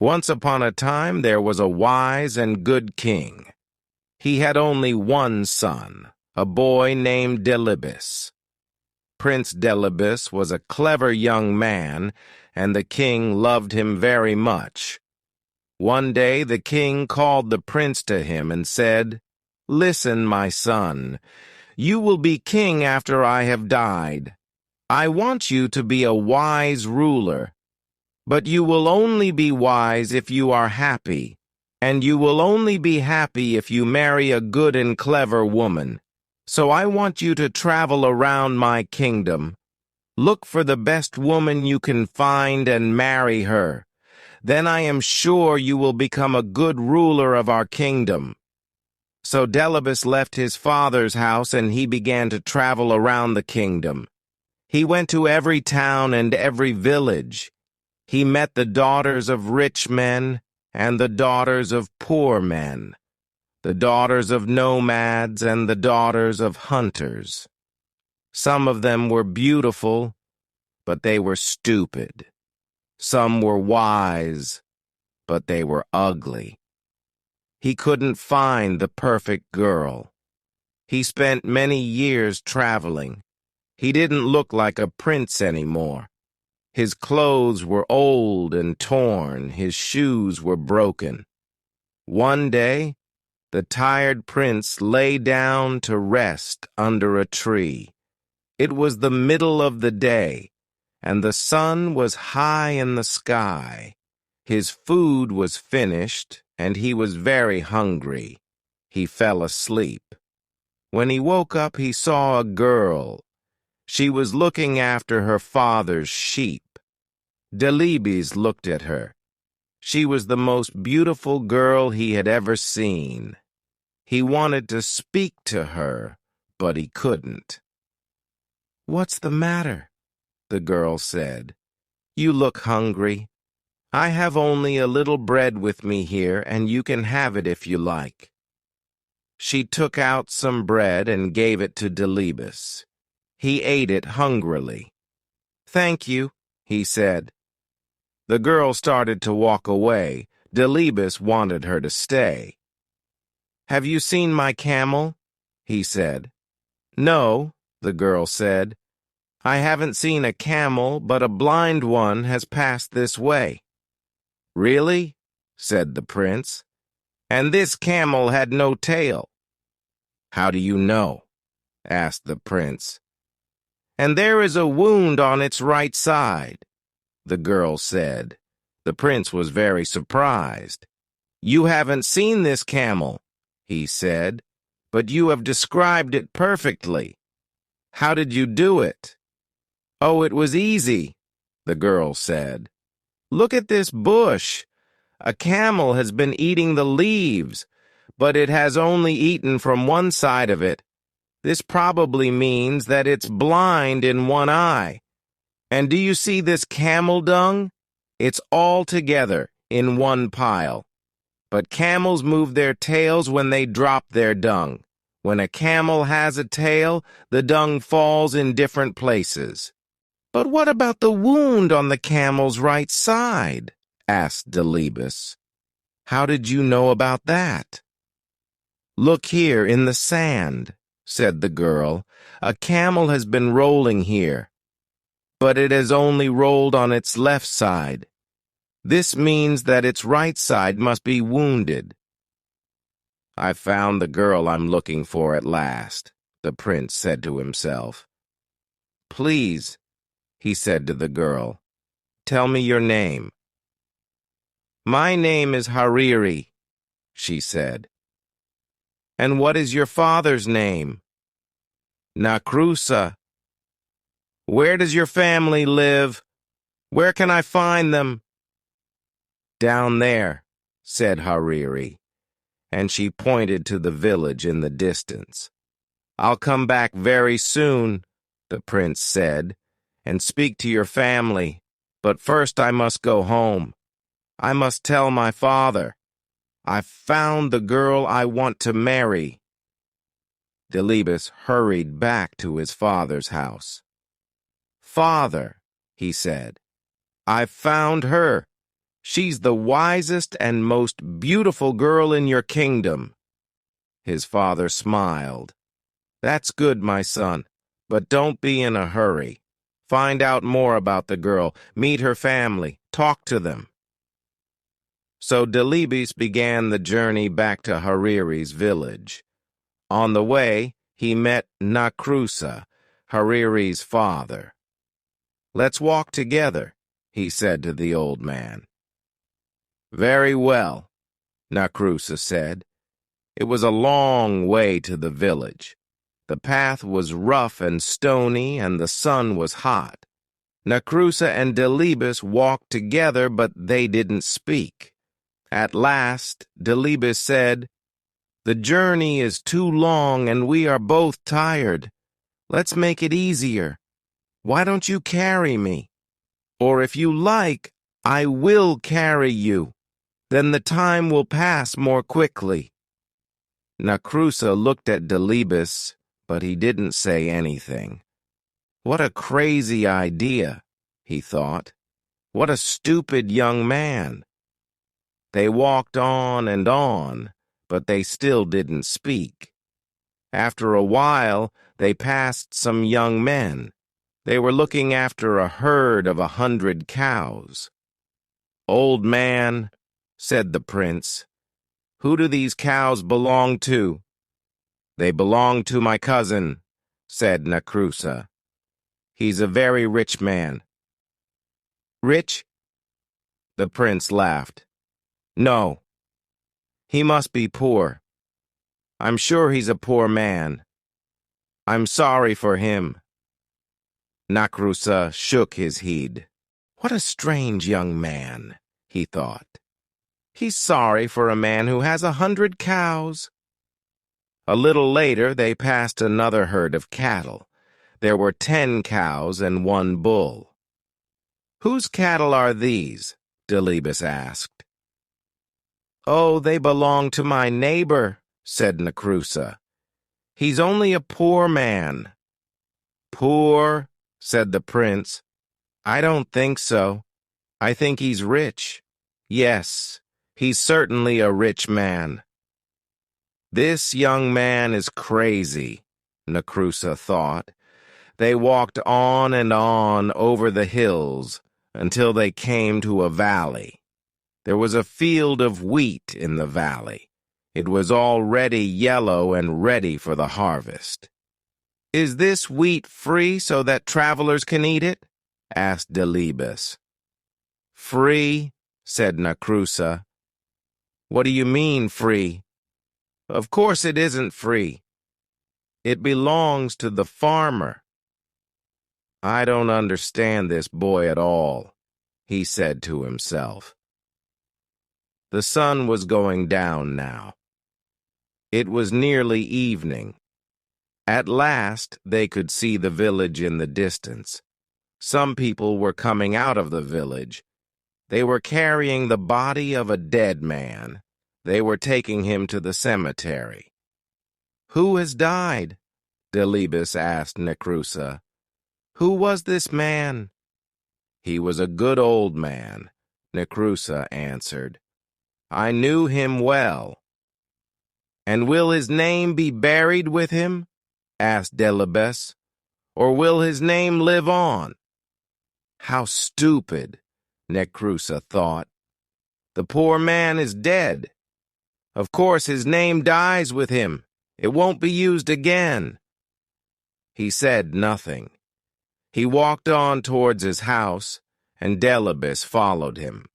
Once upon a time there was a wise and good king. He had only one son, a boy named Delibes. Prince Delibes was a clever young man, and the king loved him very much. One day the king called the prince to him and said, "Listen, my son, you will be king after I have died. I want you to be a wise ruler. But you will only be wise if you are happy, and you will only be happy if you marry a good and clever woman. So I want you to travel around my kingdom. Look for the best woman you can find and marry her. Then I am sure you will become a good ruler of our kingdom." So Delibes left his father's house and he began to travel around the kingdom. He went to every town and every village. He met the daughters of rich men and the daughters of poor men, the daughters of nomads and the daughters of hunters. Some of them were beautiful, but they were stupid. Some were wise, but they were ugly. He couldn't find the perfect girl. He spent many years traveling. He didn't look like a prince anymore. His clothes were old and torn, his shoes were broken. One day, the tired prince lay down to rest under a tree. It was the middle of the day, and the sun was high in the sky. His food was finished, and he was very hungry. He fell asleep. When he woke up, he saw a girl. She was looking after her father's sheep. Delibes looked at her. She was the most beautiful girl he had ever seen. He wanted to speak to her, but he couldn't. "What's the matter?" the girl said. "You look hungry. I have only a little bread with me here, and you can have it if you like." She took out some bread and gave it to Delibes. He ate it hungrily. "Thank you," he said. The girl started to walk away. Delibes wanted her to stay. "Have you seen my camel?" he said. "No," the girl said. "I haven't seen a camel, but a blind one has passed this way." "Really?" said the prince. "And this camel had no tail." "How do you know?" asked the prince. "And there is a wound on its right side," the girl said. The prince was very surprised. "You haven't seen this camel," he said, "but you have described it perfectly. How did you do it?" "Oh, it was easy," the girl said. "Look at this bush. A camel has been eating the leaves, but it has only eaten from one side of it. This probably means that it's blind in one eye. And do you see this camel dung? It's all together in one pile. But camels move their tails when they drop their dung. When a camel has a tail, the dung falls in different places." "But what about the wound on the camel's right side?" asked Delibes. "How did you know about that?" "Look here in the sand," said the girl. "A camel has been rolling here, but it has only rolled on its left side. This means that its right side must be wounded." "I found the girl I'm looking for at last," the prince said to himself. "Please," he said to the girl, "tell me your name." "My name is Hariri," she said. "And what is your father's name?" "Nakrusa." "Where does your family live? Where can I find them?" "Down there," said Hariri, and she pointed to the village in the distance. "I'll come back very soon," the prince said, "and speak to your family. But first I must go home. I must tell my father. I've found the girl I want to marry." Delibes hurried back to his father's house. "Father," he said, "I've found her. She's the wisest and most beautiful girl in your kingdom." His father smiled. "That's good, my son, but don't be in a hurry. Find out more about the girl, meet her family, talk to them." So Delibes began the journey back to Hariri's village. On the way, he met Nakrusa, Hariri's father. "Let's walk together," he said to the old man. "Very well," Nakrusa said. It was a long way to the village. The path was rough and stony, and the sun was hot. Nakrusa and Delibes walked together, but they didn't speak. At last, Delibes said, "The journey is too long and we are both tired. Let's make it easier. Why don't you carry me? Or if you like, I will carry you. Then the time will pass more quickly." Nakrusa looked at Delibes, but he didn't say anything. What a crazy idea, he thought. What a stupid young man. They walked on, but they still didn't speak. After a while, they passed some young men. They were looking after a herd of 100 cows. "Old man," said the prince, "who do these cows belong to?" "They belong to my cousin," said Nakrusa. "He's a very rich man." "Rich?" The prince laughed. "No. He must be poor. I'm sure he's a poor man. I'm sorry for him." Nakrusa shook his head. What a strange young man, he thought. He's sorry for a man who has 100 cows. A little later, they passed another herd of cattle. There were 10 cows and 1 bull. "Whose cattle are these?" Delibes asked. "Oh, they belong to my neighbor," said Nakrusa. "He's only a poor man." "Poor?" said the prince. "I don't think so. I think he's rich. Yes, he's certainly a rich man." "This young man is crazy," Nakrusa thought. They walked on and on over the hills until they came to a valley. There was a field of wheat in the valley. It was already yellow and ready for the harvest. "Is this wheat free so that travelers can eat it?" asked Delibes. "Free?" said Nakrusa. "What do you mean, free? Of course it isn't free. It belongs to the farmer." "I don't understand this boy at all," he said to himself. The sun was going down now. It was nearly evening. At last they could see the village in the distance. Some people were coming out of the village. They were carrying the body of a dead man. They were taking him to the cemetery. "Who has died?" Delibes asked Nakrusa. "Who was this man?" "He was a good old man," Nakrusa answered. "I knew him well." "And will his name be buried with him?" asked Delibes. "Or will his name live on?" How stupid, Nakrusa thought. The poor man is dead. Of course his name dies with him. It won't be used again. He said nothing. He walked on towards his house, and Delibes followed him.